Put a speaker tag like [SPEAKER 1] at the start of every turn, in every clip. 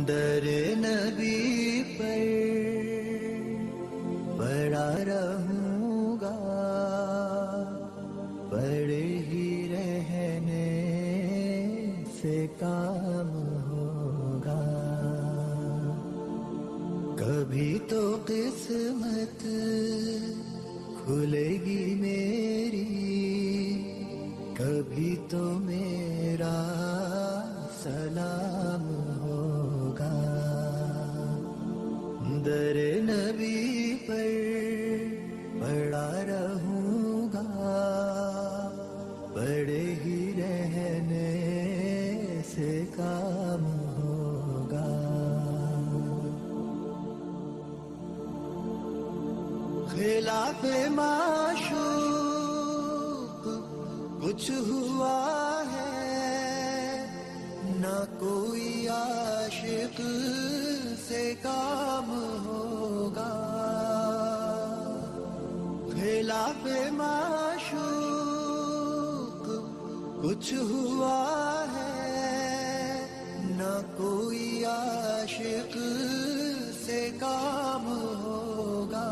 [SPEAKER 1] در نبی پر پڑا رہوں گا، پڑے ہی رہنے سے کام ہوگا. کبھی تو قسمت کھلے گی میری، کبھی تو میرا سلام ہوگا. در نبی پر پڑا رہوں گا، پڑے ہی رہنے سے کام ہوگا. خلاف معشوق کچھ ہوا ہے، نہ کوئی عاشق سے کام ہوگا. خلاف معشوق کچھ ہوا ہے، نہ کوئی عاشق سے کام ہوگا.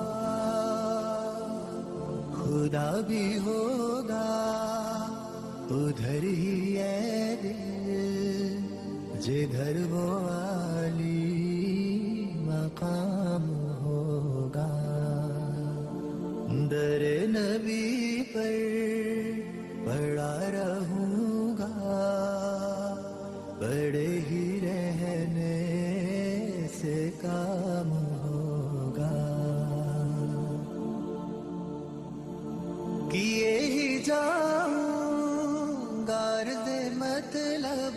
[SPEAKER 1] خدا بھی ہوگا ادھر ہی اے دل، جدھر وہ عالی مقام ہوگا. در نبی پر پڑا رہوں گا، پڑے ہی رہنے سے کام ہوگا. کیے ہی جاؤں غرض مطلب،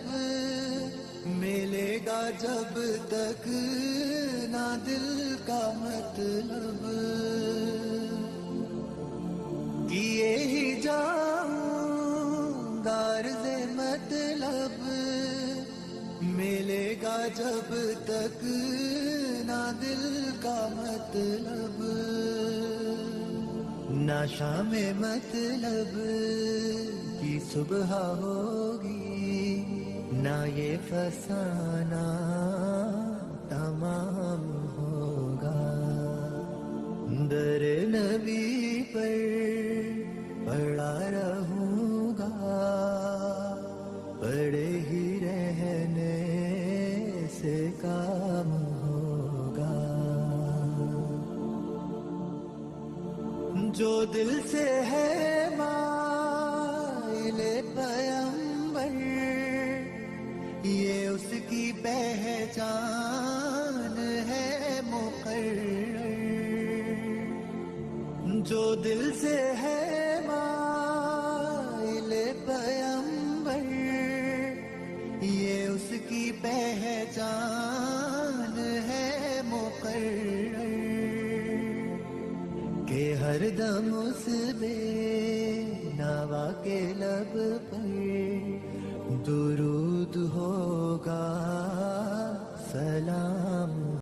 [SPEAKER 1] ملے گا جب تک نہ دل کا مطلب. کیے ہی جاؤں غرض مطلب، ملے گا جب تک نہ دل کا مطلب. نہ شام مطلب کی صبح ہوگی، نہ یہ فسانہ تمام ہوگا. در نبی پر پڑا رہوں گا، پڑے ہی رہنے سے کام ہوگا. جو دل سے ہے مائل پیمبر، یہ اس کی پہچان ہے مقرر. جو دل سے ہے مائل پیمبر، یہ اس کی پہچان ہے مقرر. کہ ہر دم اس بے نوا کے لب پر